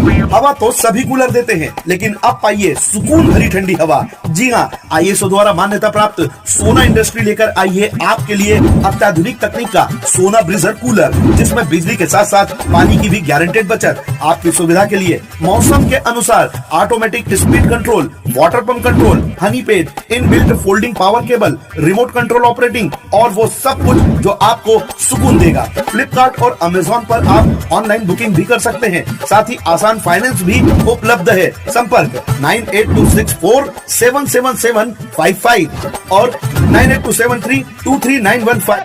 हवा तो सभी कूलर देते हैं, लेकिन अब पाइए सुकून भरी ठंडी हवा। जी हाँ, ISO द्वारा मान्यता प्राप्त सोना इंडस्ट्री लेकर आई है आपके लिए अत्याधुनिक तकनीक का सोना ब्रीजर कूलर, जिसमें बिजली के साथ साथ पानी की भी गारंटेड बचत। आपकी सुविधा के लिए मौसम के अनुसार automatic speed control, water pump control, Honey paid, inbuilt folding power cable, remote control operating और वो सब कुछ जो आपको सुकून देगा। फ्लिपकार्ट और अमेजॉन पर आप ऑनलाइन बुकिंग भी कर सकते हैं, साथ ही आसान फाइनेंस भी उपलब्ध है। संपर्क 9826477755 और 9827323915।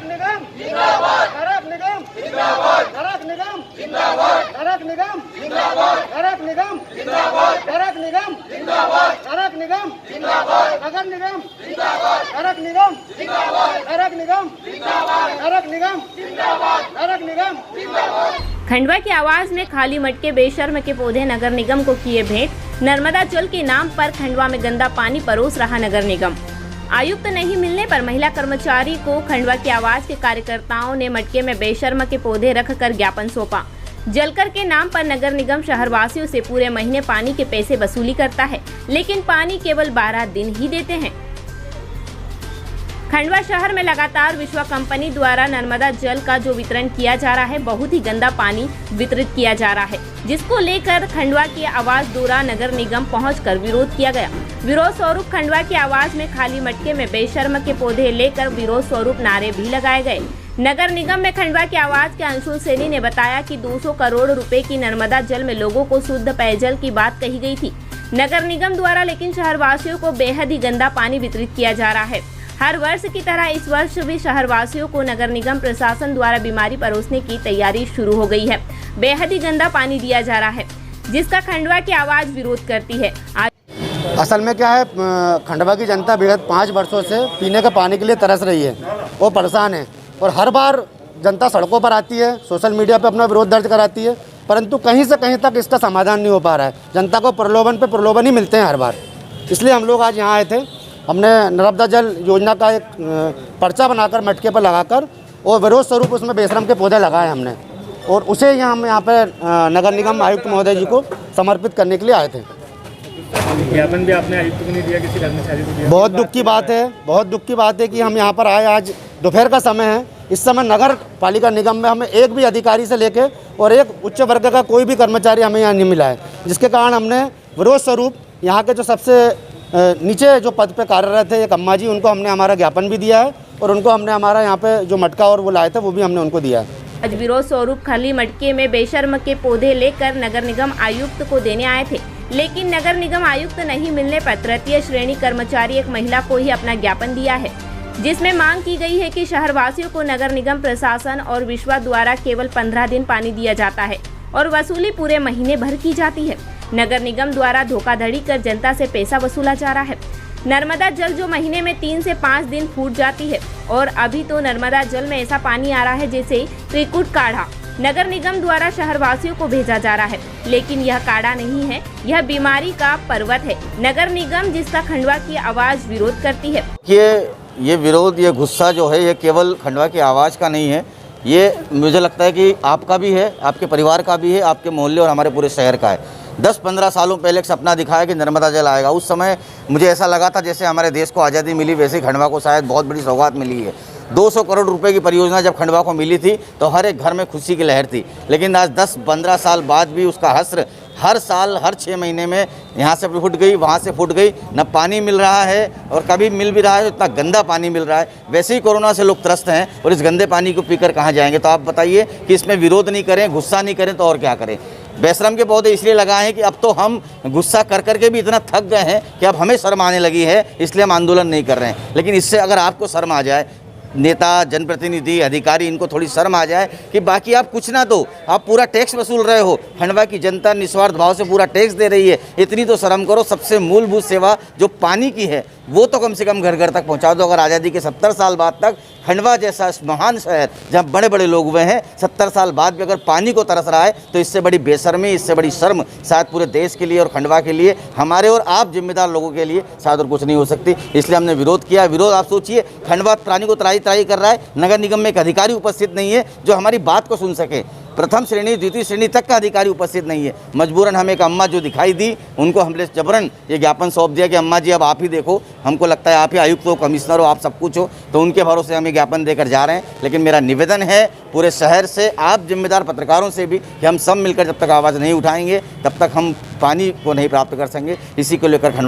खंडवा की आवाज में खाली मटके बेशर्म के पौधे नगर निगम को किए भेंट। नर्मदा जल के नाम पर खंडवा में गंदा पानी परोस रहा नगर निगम। आयुक्त नहीं मिलने पर महिला कर्मचारी को खंडवा की आवाज के कार्यकर्ताओं ने मटके में बेशर्म के पौधे रखकर ज्ञापन सौंपा। जलकर के नाम पर नगर निगम शहरवासियों से पूरे महीने पानी के पैसे वसूली करता है, लेकिन पानी केवल 12 दिन ही देते हैं। खंडवा शहर में लगातार विश्वा कंपनी द्वारा नर्मदा जल का जो वितरण किया जा रहा है, बहुत ही गंदा पानी वितरित किया जा रहा है, जिसको लेकर खंडवा की आवाज द्वारा नगर निगम पहुंचकर विरोध किया गया। विरोध स्वरूप खंडवा की आवाज में खाली मटके में बेशर्म के पौधे लेकर विरोध स्वरूप नारे भी लगाए गए। नगर निगम में खंडवा की आवाज के अंशुल सैनी ने बताया कि 200 करोड़ रुपए की नर्मदा जल में लोगों को शुद्ध पेयजल की बात कही गई थी नगर निगम द्वारा, लेकिन शहरवासियों को बेहद ही गंदा पानी वितरित किया जा रहा है। हर वर्ष की तरह इस वर्ष भी शहरवासियों को नगर निगम प्रशासन द्वारा बीमारी परोसने की तैयारी शुरू हो गई है। बेहद ही गंदा पानी दिया जा रहा है, जिसका खंडवा की आवाज विरोध करती है। असल में क्या है, खंडवा की जनता बेहद 5 वर्षों से पीने के पानी के लिए तरस रही है, वो परेशान है और हर बार जनता सड़कों पर आती है, सोशल मीडिया पर अपना विरोध दर्ज कराती है, परंतु कहीं से कहीं तक इसका समाधान नहीं हो पा रहा है। जनता को प्रलोभन पे प्रलोभन ही मिलते हैं हर बार। इसलिए हम लोग आज यहाँ आए थे। हमने नर्मदा जल योजना का एक पर्चा बनाकर मटके पर लगाकर और विरोध स्वरूप उसमें बेशर्म के पौधे लगाए हमने, और उसे हम यहाँ पे नगर निगम आयुक्त महोदय जी को समर्पित करने के लिए आए थे। ज्ञापन भी आपने आयुक्त को नहीं दिया, किसी कर्मचारी को दिया? बहुत दुख की बात है, बहुत दुख की बात है कि हम यहाँ पर आए, आज दोपहर का समय है। इस समय नगर पालिका निगम में हमें एक भी अधिकारी से लेके और एक उच्च वर्ग का कोई भी कर्मचारी हमें यहाँ नहीं मिला है, जिसके कारण हमने विरोध स्वरूप यहाँ के जो सबसे नीचे जो पद पे कार्यरत है एक अम्मा जी, उनको हमने हमारा ज्ञापन भी दिया है और उनको हमने हमारा यहाँ पे जो मटका और वो लाए थे वो भी हमने उनको दिया है। आज विरोध स्वरूप खाली मटके में बेशर्म के पौधे लेकर नगर निगम आयुक्त को देने आए थे, लेकिन नगर निगम आयुक्त नहीं मिलने पर तृतीय श्रेणी कर्मचारी एक महिला को ही अपना ज्ञापन दिया है, जिसमें मांग की गई है कि शहरवासियों को नगर निगम प्रशासन और विश्वा द्वारा केवल 15 दिन पानी दिया जाता है और वसूली पूरे महीने भर की जाती है। नगर निगम द्वारा धोखाधड़ी कर जनता से पैसा वसूला जा रहा है। नर्मदा जल जो महीने में 3 से 5 दिन फूट जाती है, और अभी तो नर्मदा जल में ऐसा पानी आ रहा है जैसे त्रिकुट काढ़ा नगर निगम द्वारा शहरवासियों को भेजा जा रहा है, लेकिन यह काढ़ा नहीं है, यह बीमारी का पर्वत है। नगर निगम जिसका खंडवा की आवाज विरोध करती है। ये विरोध, ये गुस्सा जो है, ये केवल खंडवा की आवाज का नहीं है, ये मुझे लगता है कि आपका भी है, आपके परिवार का भी है, आपके मोहल्ले और हमारे पूरे शहर का है। 10-15 सालों पहले एक सपना दिखाया कि नर्मदा जल आएगा। उस समय मुझे ऐसा लगा था जैसे हमारे देश को आज़ादी मिली, वैसे ही खंडवा को शायद बहुत बड़ी सौगात मिली है। 200 करोड़ रुपए की परियोजना जब खंडवा को मिली थी तो हर एक घर में खुशी की लहर थी, लेकिन आज 10-15 साल बाद भी उसका हस्र हर साल हर 6 महीने में यहाँ से फुट गई, वहाँ से फुट गई, न पानी मिल रहा है, और कभी मिल भी रहा है तो इतना गंदा पानी मिल रहा है। वैसे ही कोरोना से लोग त्रस्त हैं और इस गंदे पानी को पीकर कहाँ जाएंगे। तो आप बताइए कि इसमें विरोध नहीं करें, गुस्सा नहीं करें तो और क्या करें। बेशर्म के पौधे इसलिए लगाए हैं कि अब तो हम गुस्सा कर करके भी इतना थक गए हैं कि अब हमें शर्म आने लगी है, इसलिए हम आंदोलन नहीं कर रहे हैं। लेकिन इससे अगर आपको शर्म आ जाए, नेता, जनप्रतिनिधि, अधिकारी, इनको थोड़ी शर्म आ जाए कि बाकी आप कुछ ना दो, आप पूरा टैक्स वसूल रहे हो, खंडवा की जनता निस्वार्थ भाव से पूरा टैक्स दे रही है, इतनी तो शर्म करो। सबसे मूलभूत सेवा जो पानी की है वो तो कम से कम घर घर तक पहुंचा दो। अगर आज़ादी के 70 साल बाद तक खंडवा जैसा महान शहर जहाँ बड़े बड़े लोग हुए हैं, 70 साल बाद भी अगर पानी को तरस रहा है तो इससे बड़ी बेशर्मी, इससे बड़ी शर्म शायद पूरे देश के लिए और खंडवा के लिए, हमारे और आप जिम्मेदार लोगों के लिए शायद और कुछ नहीं हो सकती। इसलिए हमने विरोध किया। विरोध आप सोचिए, खंडवा पानी को त्राही कर रहा है, नगर निगम में एक अधिकारी उपस्थित नहीं है जो हमारी बात को सुन सके। प्रथम श्रेणी द्वितीय श्रेणी तक का अधिकारी उपस्थित नहीं है। मजबूरन हमें एक अम्मा जो दिखाई दी, उनको हमने जबरन ये ज्ञापन सौंप दिया कि अम्मा जी अब आप ही देखो, हमको लगता है आप ही आयुक्त हो, कमिश्नर हो, आप सब कुछ हो, तो उनके भरोसे हमें ज्ञापन देकर जा रहे हैं। लेकिन मेरा निवेदन है पूरे शहर से, आप जिम्मेदार पत्रकारों से भी, कि हम सब मिलकर जब तक आवाज़ नहीं उठाएंगे तब तक हम पानी को नहीं प्राप्त कर सकेंगे। इसी को लेकर खंडवा